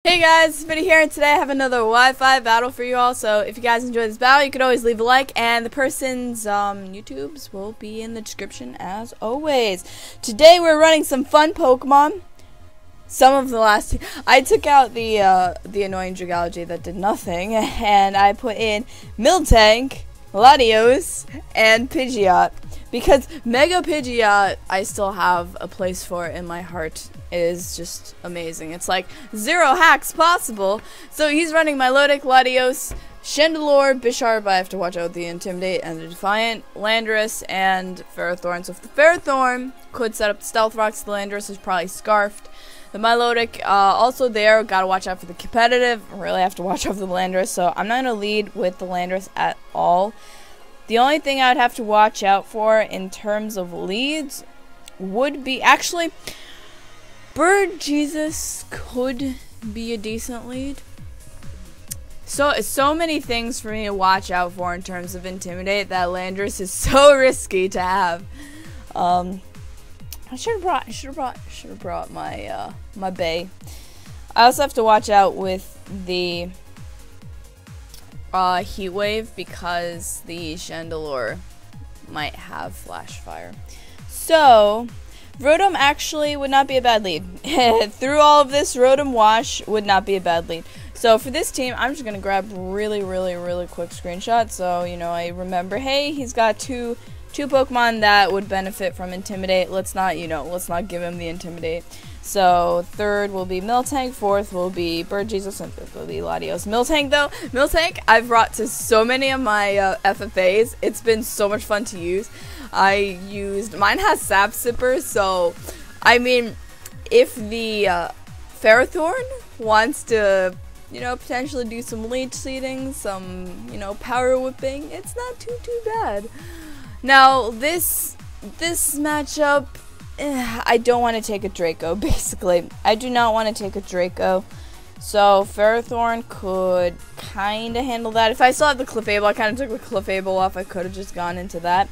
Hey guys, it's Mooty here, and today I have another Wi-Fi battle for you all. So if you guys enjoy this battle, you could always leave a like, and the person's YouTubes will be in the description as always. Today we're running some fun Pokemon. Some of the last I took out the annoying Dragology that did nothing, and I put in Miltank, Latios, and Pidgeot. Because Mega Pidgeot, I still have a place for in my heart. It is just amazing. It's like 0 hacks possible. So he's running Milotic, Latios, Chandelure, Bisharp. I have to watch out the Intimidate and the Defiant, Landorus, and Ferrothorn. So if the Ferrothorn could set up the Stealth Rocks, the Landorus is probably Scarfed. The Milotic, also there, gotta watch out for the competitive. Really have to watch out for the Landorus. So I'm not gonna lead with the Landorus at all. The only thing I would have to watch out for in terms of leads would be actually Bird Jesus could be a decent lead. So many things for me to watch out for in terms of Intimidate that Landorus is so risky to have. I should have brought my my Bay. I also have to watch out with the Heat Wave because the Chandelure might have Flash Fire. So Rotom actually would not be a bad lead. Through all of this, Rotom Wash would not be a bad lead. So for this team, I'm just gonna grab really quick screenshot. So you know, I remember, hey, he's got two Pokemon that would benefit from Intimidate. Let's not give him the Intimidate. So third will be Miltank, fourth will be Bird Jesus, and fifth will be Latios. Miltank I've brought to so many of my FFAs. It's been so much fun to use. Mine has Sap Sipper, so I mean, if the Ferrothorn wants to, you know, potentially do some leech seeding, some, you know, power whipping, it's not too bad. Now this matchup, I don't want to take a Draco, basically. I do not want to take a Draco. So Ferrothorn could kind of handle that. If I still have the Clefable, I kind of took the Clefable off. I could have just gone into that.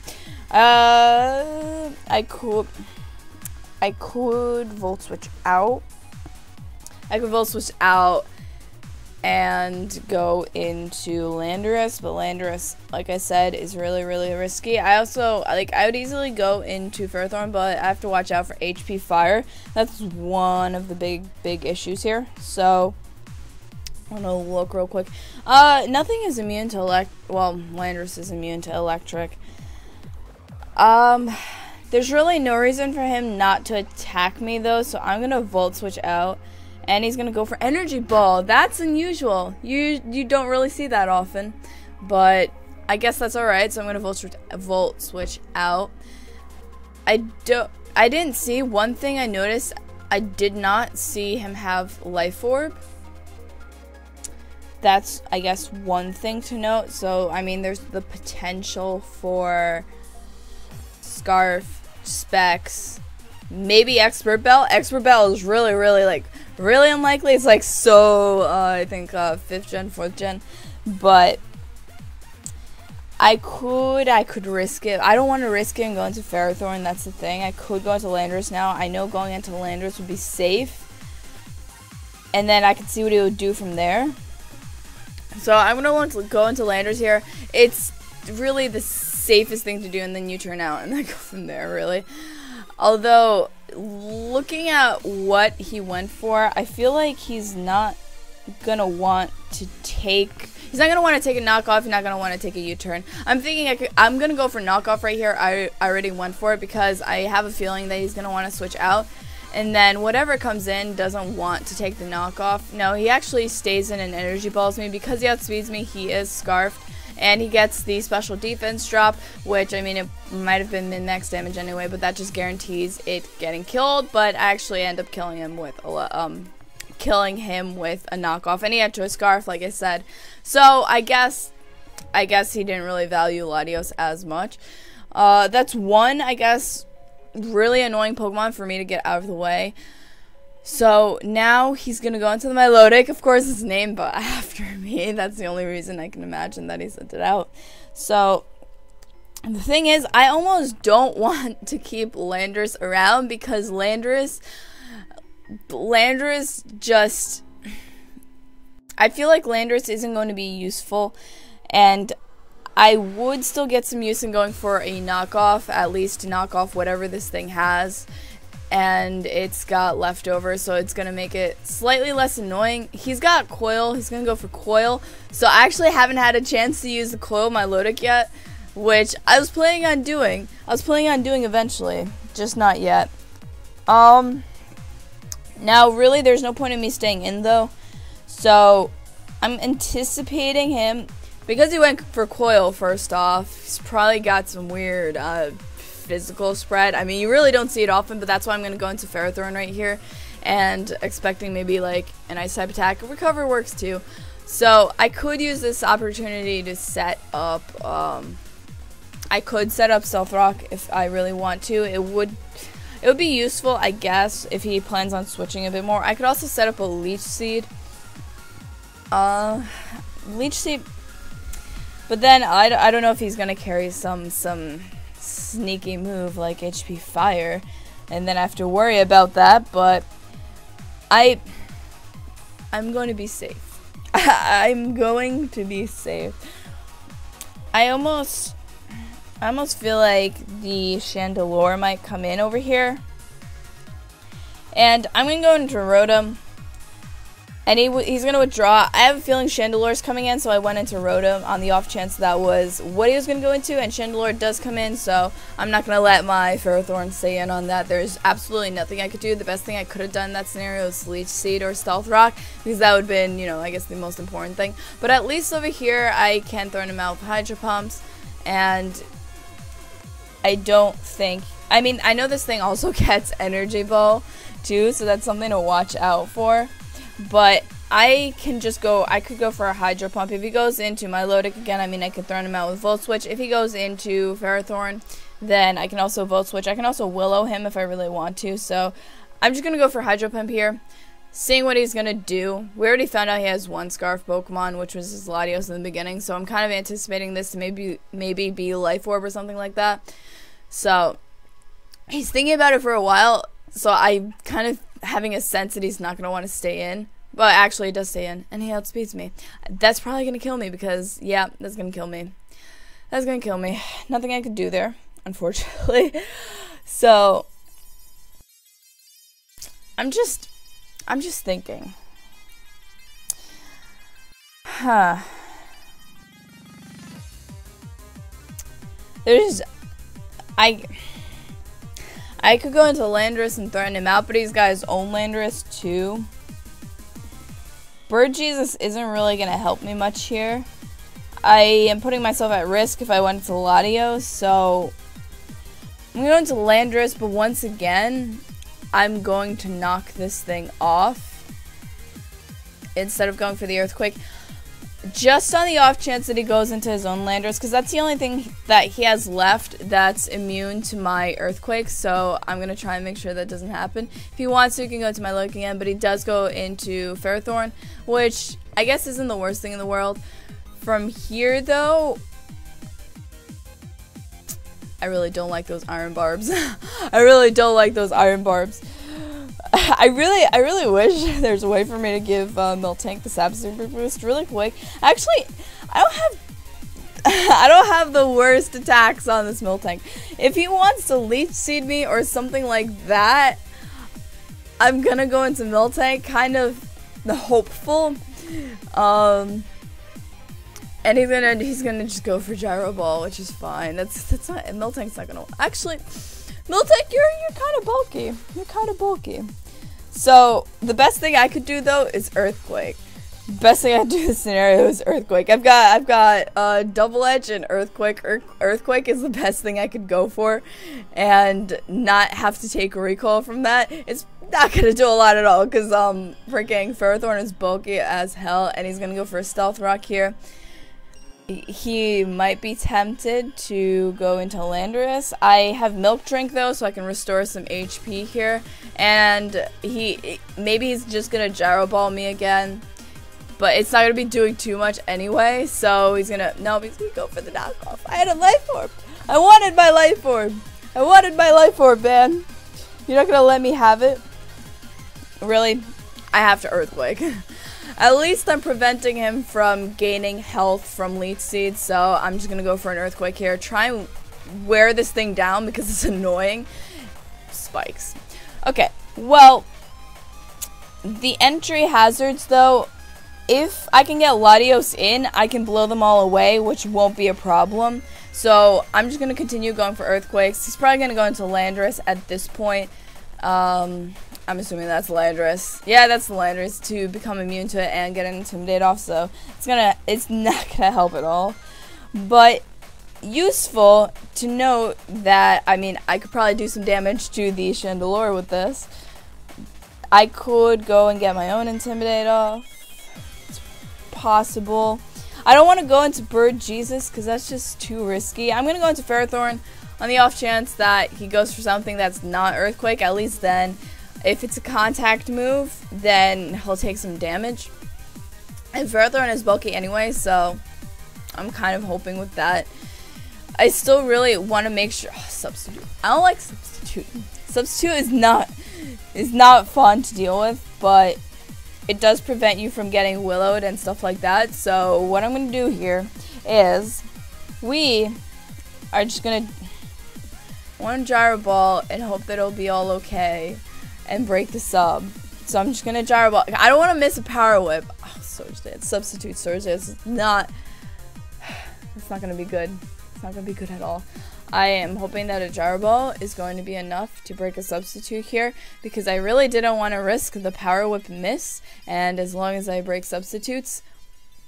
I could Volt Switch out. I could Volt Switch out and go into Landorus, but Landorus, like I said, is really risky. I would easily go into Ferrothorn, but I have to watch out for HP Fire. That's one of the big issues here. So I'm gonna look real quick. Nothing is immune to Landorus is immune to electric. There's really no reason for him not to attack me though, so I'm gonna Volt Switch out. And he's gonna go for Energy Ball. That's unusual. You don't really see that often, but I guess that's all right. So I'm gonna Volt Switch out. I didn't see one thing I noticed. I did not see him have Life Orb. That's, I guess, one thing to note. So I mean, there's the potential for Scarf, Specs, maybe Expert Bell. Expert Bell is really unlikely. It's like I think 5th gen, 4th gen, but I could risk it. I don't want to risk it and go into Ferrothorn. That's the thing. I could go into Landorus now. I know going into Landorus would be safe, and then I could see what it would do from there. So I'm gonna want to go into Landorus here. It's really the safest thing to do, and then you turn out and then go from there, really. Although, looking at what he went for, I feel like he's not gonna want to take a knockoff. He's not gonna want to take a U-turn. I'm thinking I'm gonna go for knockoff right here. I already went for it because I have a feeling that he's gonna want to switch out, and then whatever comes in doesn't want to take the knockoff. No, he actually stays in and Energy Balls me because he outspeeds me. He is Scarfed. And he gets the special defense drop, which, I mean, it might have been min-max damage anyway, but that just guarantees it getting killed. But I actually end up killing him with a knockoff, and he had to a Scarf, like I said. So I guess he didn't really value Latios as much. That's one, I guess, really annoying Pokemon for me to get out of the way. So now he's gonna go into the Milotic. Of course, it's named after me. That's the only reason I can imagine that he sent it out. So the thing is, I almost don't want to keep Landorus around because Landorus just I feel like Landorus isn't going to be useful, and I would still get some use in going for a knockoff, at least to knock off whatever this thing has. And it's got leftovers, so it's going to make it slightly less annoying. He's got coil. He's going to go for coil. So I actually haven't had a chance to use the coil melodic yet, which I was planning on doing. I was planning on doing eventually, just not yet. Now, really, there's no point in me staying in, though. So I'm anticipating him, because he went for coil first off, he's probably got some weird physical spread. I mean, you really don't see it often, but that's why I'm going to go into Ferrothorn right here, and expecting maybe like an ice type attack. Recover works too, so I could use this opportunity to set up I could set up Stealth Rock if I really want to. It would be useful, I guess, if he plans on switching a bit more. I could also set up a Leech Seed, but then I don't know if he's going to carry some sneaky move like HP Fire, and then I have to worry about that, but I'm going to be safe. I'm going to be safe. I almost feel like the Chandelure might come in over here, and I'm going to go into Rotom, and he's going to withdraw. I have a feeling Chandelure's coming in, so I went into Rotom on the off chance that was what he was going to go into, and Chandelure does come in, so I'm not going to let my Ferrothorn stay in on that. There's absolutely nothing I could do. The best thing I could have done in that scenario was Leech Seed or Stealth Rock, because that would have been, you know, I guess the most important thing. But at least over here, I can throw him out with Hydro Pumps, and I don't think, I mean, I know this thing also gets Energy Ball too, so that's something to watch out for. But I could go for a Hydro Pump. If he goes into my Milotic again, I mean, I could throw him out with Volt Switch. If he goes into Ferrothorn, then I can also Volt Switch. I can also Willow him if I really want to. So I'm just going to go for Hydro Pump here, seeing what he's going to do. We already found out he has one Scarf Pokemon, which was his Latios in the beginning. So I'm kind of anticipating this to maybe be Life Orb or something like that. So he's thinking about it for a while. So I'm kind of having a sense that he's not going to want to stay in. But actually, he does stay in, and he outspeeds me. That's probably going to kill me because, yeah, that's going to kill me. That's going to kill me. Nothing I could do there, unfortunately. So, I'm just thinking. Huh. I could go into Landorus and threaten him out, but he's got his own Landorus too. Bird Jesus isn't really going to help me much here. I am putting myself at risk if I went into Latios, so I'm going to go into Landorus, but once again, I'm going to knock this thing off instead of going for the Earthquake. Just on the off chance that he goes into his own Landorus, because that's the only thing that he has left that's immune to my Earthquake, so I'm going to try and make sure that doesn't happen. If he wants to, he can go to my Milotic again, but he does go into Ferrothorn, which I guess isn't the worst thing in the world. From here, though, I really don't like those Iron Barbs. I really don't like those Iron Barbs. I really wish there's a way for me to give Miltank the Sap Super Boost really quick. Actually, I don't have the worst attacks on this Miltank. If he wants to Leech Seed me or something like that, I'm gonna go into Miltank, kind of the hopeful. And he's gonna just go for Gyro Ball, which is fine. That's not, Miltank's not gonna, actually, Miltank, you're kind of bulky. You're kind of bulky. So the best thing I could do though is Earthquake. Best thing I could do in this scenario is Earthquake. I've got Double Edge and Earthquake. Earthquake is the best thing I could go for, and not have to take a recoil from that. It's not gonna do a lot at all because freaking Ferrothorn is bulky as hell, and he's gonna go for a Stealth Rock here. He might be tempted to go into Landorus. I have Milk Drink though, so I can restore some HP here. And maybe he's just gonna Gyro Ball me again, but it's not gonna be doing too much anyway. So he's gonna go for the knockoff. I had a Life Orb. I wanted my Life Orb. I wanted my Life Orb, man. You're not gonna let me have it? Really? I have to Earthquake. At least I'm preventing him from gaining health from Leech Seed, so I'm just gonna go for an Earthquake here. Try and wear this thing down because it's annoying. Spikes. Okay, well, the entry hazards, though, if I can get Latios in, I can blow them all away, which won't be a problem. So I'm just going to continue going for Earthquakes. He's probably going to go into Landorus at this point. I'm assuming that's Landorus. Yeah, that's Landorus, to become immune to it and get an Intimidate off, so it's not going to help at all. But useful to note that, I mean, I could probably do some damage to the Chandelure with this. I could go and get my own Intimidate off. It's possible. I don't want to go into Bird Jesus because that's just too risky. I'm going to go into Ferrothorn on the off chance that he goes for something that's not Earthquake. At least then, if it's a contact move, then he'll take some damage. And Ferrothorn is bulky anyway, so I'm kind of hoping with that. I still really want to make sure. Oh, Substitute. I don't like Substitute. Substitute is not fun to deal with, but it does prevent you from getting willowed and stuff like that. So what I'm going to do here is we are just going to one Gyro Ball and hope that it'll be all okay and break the sub. So I'm just going to Gyro Ball. I don't want to miss a Power Whip. Oh, Surge Dance. Substitute Surge Dance. It's not going to be good. It's not going to be good at all. I am hoping that a Gyro Ball is going to be enough to break a Substitute here, because I really didn't want to risk the Power Whip miss, and as long as I break Substitutes,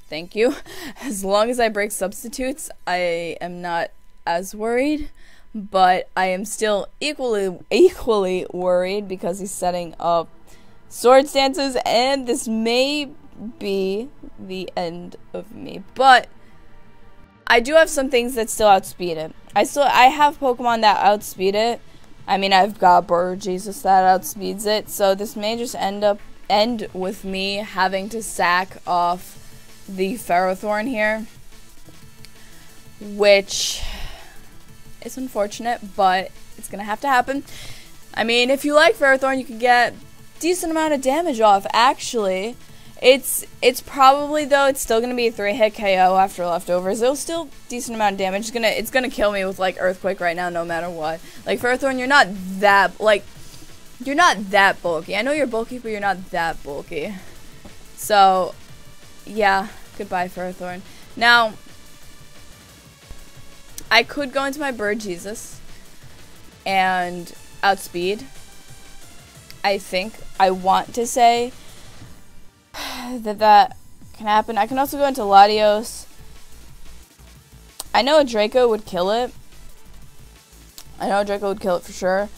thank you, as long as I break Substitutes, I am not as worried, but I am still equally worried because he's setting up Sword Stances, and this may be the end of me, but I do have some things that still outspeed it. I have Pokemon that outspeed it. I mean, I've got Bird Jesus that outspeeds it. So this may just end with me having to sack off the Ferrothorn here, which is unfortunate, but it's gonna have to happen. I mean, if you like Ferrothorn, you can get decent amount of damage off. Actually, it's probably, though, it's still gonna be a 3-hit KO after leftovers. It'll still decent amount of damage. It's gonna kill me with like Earthquake right now, no matter what. Like Ferrothorn, you're not that bulky. I know you're bulky, but you're not that bulky. So yeah, goodbye Ferrothorn. Now I could go into my Bird Jesus and outspeed. I think I want to say that can happen. I can also go into Latios. I know a Draco would kill it. For sure.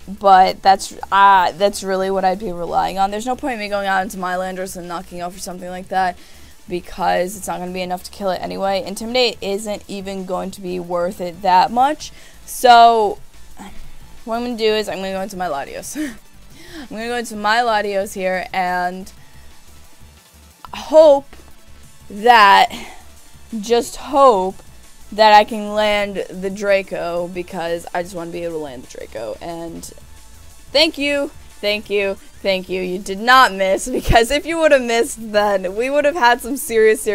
But that's really what I'd be relying on. There's no point in me going out into my Landorus and knocking off or something like that, because it's not going to be enough to kill it anyway. Intimidate isn't even going to be worth it that much. So what I'm going to do is I'm going to go into my Latios. I'm going to go into my Latios here and just hope that I can land the Draco, because I just want to be able to land the Draco. And thank you. You did not miss, because if you would have missed, then we would have had some serious,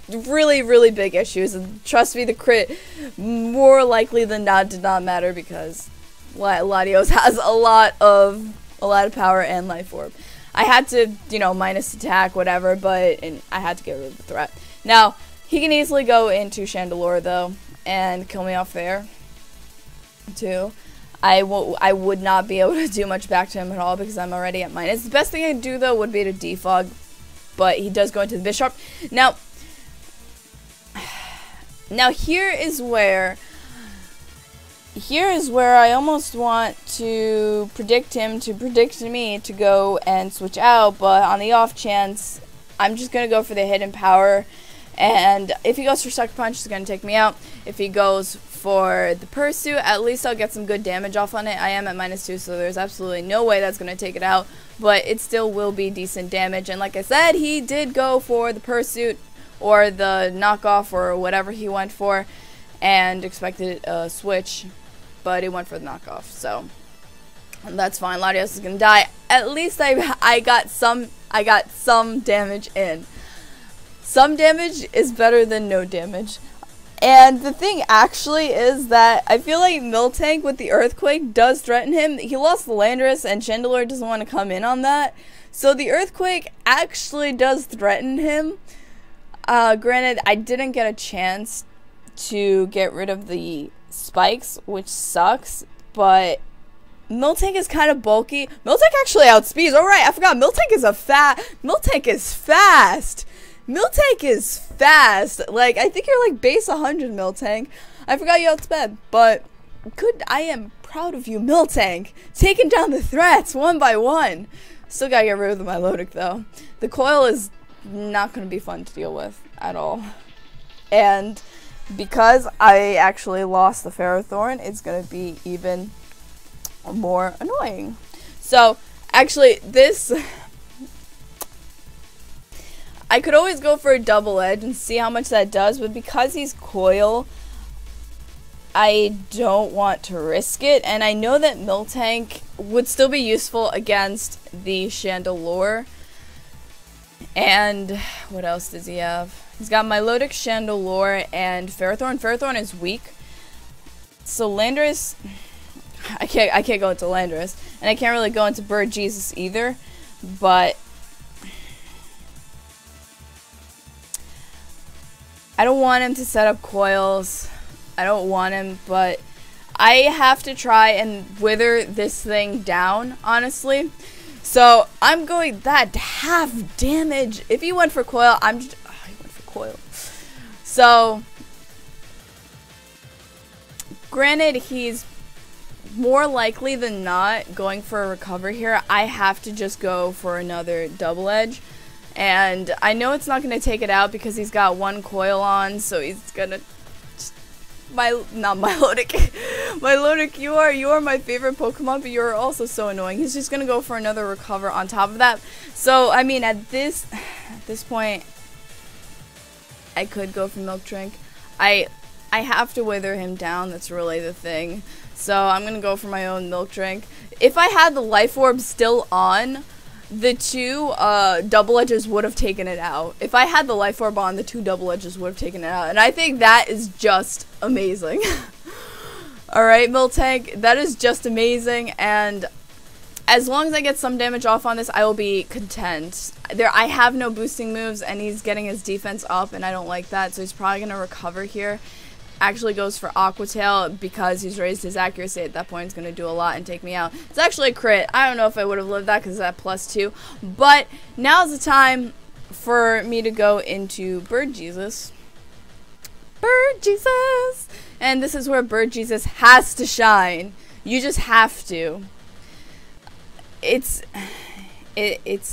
really big issues. And trust me, the crit, more likely than not, did not matter, because Latios has a lot of power and life orb. I had to, minus attack, whatever, and I had to get rid of the threat. Now, he can easily go into Chandelure, though, and kill me off there, too. I would not be able to do much back to him at all, because I'm already at minus. The best thing I could do, though, would be to defog, but he does go into the Bisharp. Now here is where I almost want to predict him to predict me to go and switch out, but on the off chance, I'm just going to go for the hidden power, and if he goes for Sucker Punch, it's going to take me out. If he goes for the Pursuit, at least I'll get some good damage off on it. I am at -2, so there's absolutely no way that's going to take it out, but it still will be decent damage, and like I said, he did go for the Pursuit, or the knockoff, or whatever he went for, and expected a switch, but he went for the knockoff, so that's fine. Latios is going to die. at least I got some damage in. Some damage is better than no damage. And the thing actually is that I feel like Miltank with the Earthquake does threaten him. He lost the Landorus and Chandelure doesn't want to come in on that. So the Earthquake actually does threaten him. Granted, I didn't get a chance to get rid of the spikes, which sucks, but Miltank is kind of bulky. Miltank actually outspeeds. Oh right, I forgot. Miltank is fast. Miltank is fast. Like, I think you're like base 100, Miltank. I forgot you outsped, but good. I am proud of you, Miltank. Taking down the threats one by one. Still gotta get rid of the Milotic though. The coil is not gonna be fun to deal with at all. And because I actually lost the Ferrothorn, it's gonna be even more annoying. So actually this, I could always go for a double edge and see how much that does, but because he's coil, I don't want to risk it, and I know that Miltank would still be useful against the Chandelure. And what else does he have? He's got Milotic, Chandelure, and Ferrothorn. Ferrothorn is weak. So Landorus, I can't go into Landorus, and I can't really go into Bird Jesus either, but I don't want him to set up coils. I don't want him, but I have to try and wither this thing down, honestly. So I'm going that half damage. If he went for coil, I'm just, oh, he went for coil. So granted, he's more likely than not going for a recover here. I have to just go for another double edge. And I know it's not going to take it out because he's got one coil on, so he's going to... not Milotic. Milotic, you are my favorite Pokemon, but you're also so annoying. He's just going to go for another recover on top of that. So, I mean, at this point, I could go for Milk Drink. I have to wither him down, that's really the thing. So, I'm going to go for my own Milk Drink. If I had the Life Orb still on, the two double edges would have taken it out. If I had the Life Orb on, the two double edges would have taken it out. And I think that is just amazing. Alright, Miltank, that is just amazing. And as long as I get some damage off on this, I will be content. I have no boosting moves, and he's getting his defense up, and I don't like that. So he's probably going to recover here. Actually goes for Aqua Tail because he's raised his accuracy at that point. It's going to do a lot and take me out. It's actually a crit. I don't know if I would have lived that because it's at +2. But now's the time for me to go into Bird Jesus. Bird Jesus! And this is where Bird Jesus has to shine. You just have to. It's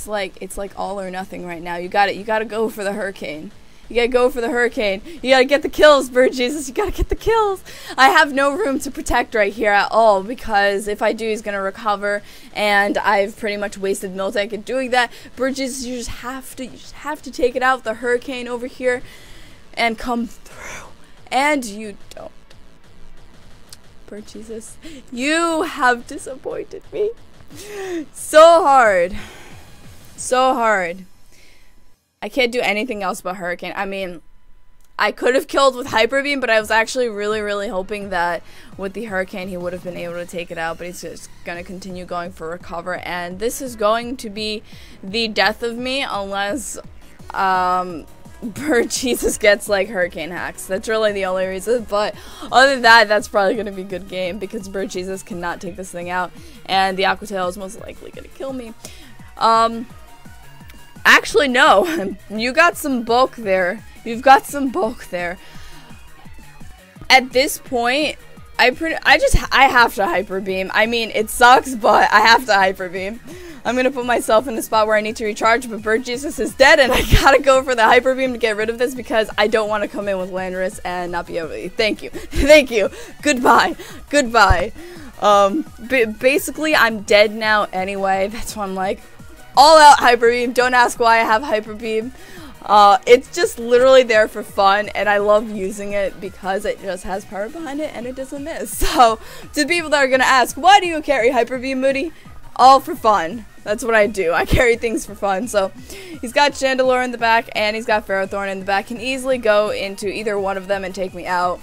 like all or nothing right now. You gotta go for the Hurricane. You gotta go for the Hurricane. You gotta get the kills, Bird Jesus. You gotta get the kills. I have no room to protect right here at all because if I do, he's gonna recover, and I've pretty much wasted Miltank in doing that. Bird Jesus, you just have to take it out with the Hurricane over here and come through. And you don't. Bird Jesus, you have disappointed me so hard. So hard. I can't do anything else but Hurricane. I mean, I could have killed with Hyper Beam, but I was actually really hoping that with the Hurricane he would have been able to take it out, but he's just going to continue going for recover, and this is going to be the death of me unless Bird Jesus gets like Hurricane hacks. That's really the only reason, but other than that, that's probably going to be a good game because Bird Jesus cannot take this thing out, and the Aqua Tail is most likely going to kill me. Actually, no. You got some bulk there. You've got some bulk there. At this point, I have to Hyper Beam. I mean, it sucks, but I have to Hyper Beam. I'm gonna put myself in a spot where I need to recharge, but Bird Jesus is dead, and I gotta go for the Hyper Beam to get rid of this because I don't want to come in with Landorus and not be able to. Thank you. Thank you. Goodbye. Goodbye. Basically, I'm dead now anyway. That's why I'm like, all out Hyper Beam. Don't ask why I have Hyper Beam. It's just literally there for fun, and I love using it because it just has power behind it and it doesn't miss. So, to people that are gonna ask, why do you carry Hyper Beam, Mooty? All for fun. That's what I do. I carry things for fun. So he's got Chandelure in the back and he's got Ferrothorn in the back. Can easily go into either one of them and take me out,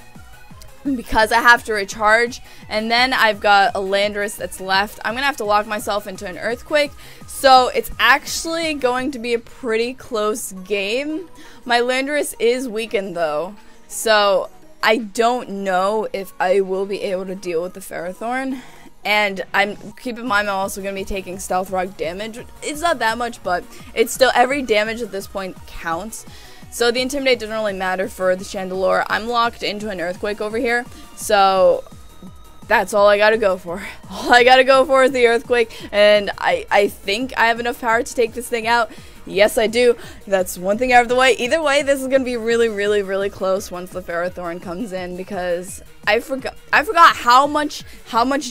because I have to recharge. And then I've got a Landorus that's left. I'm gonna have to lock myself into an Earthquake, so it's actually going to be a pretty close game. My Landorus is weakened though, so I don't know if I will be able to deal with the Ferrothorn. And keep in mind, I'm also going to be taking Stealth Rock damage. It's not that much, but it's still, every damage at this point counts. So the Intimidate doesn't really matter for the Chandelure. I'm locked into an Earthquake over here, so that's all I gotta go for. All I gotta go for is the Earthquake, and I think I have enough power to take this thing out. Yes, I do. That's one thing out of the way. Either way, this is gonna be really, really, really close once the Ferrothorn comes in, because I forgot how much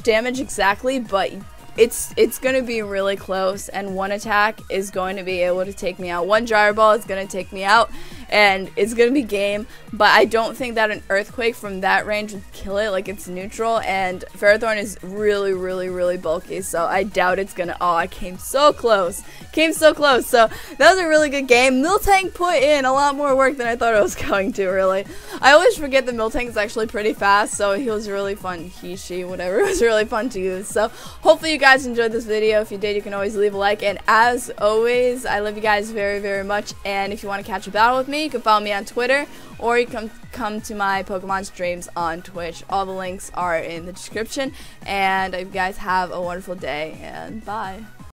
damage exactly, but it's gonna be really close, and one attack is going to be able to take me out. One Gyro Ball is gonna take me out, and it's gonna be game. But I don't think that an Earthquake from that range would kill it. Like, it's neutral, and Ferrothorn is really, really, really bulky, so I doubt it's gonna. Oh, I came so close. Came so close. So that was a really good game. Miltank put in a lot more work than I thought it was going to, really. I always forget that Miltank is actually pretty fast, so he was really fun. He, she, whatever. It was really fun to use. So hopefully you guys enjoyed this video. If you did, you can always leave a like. And as always, I love you guys very, very much. And if you want to catch a battle with me, you can follow me on Twitter, or you can come to my Pokemon streams on Twitch. All the links are in the description. And you guys have a wonderful day, and bye.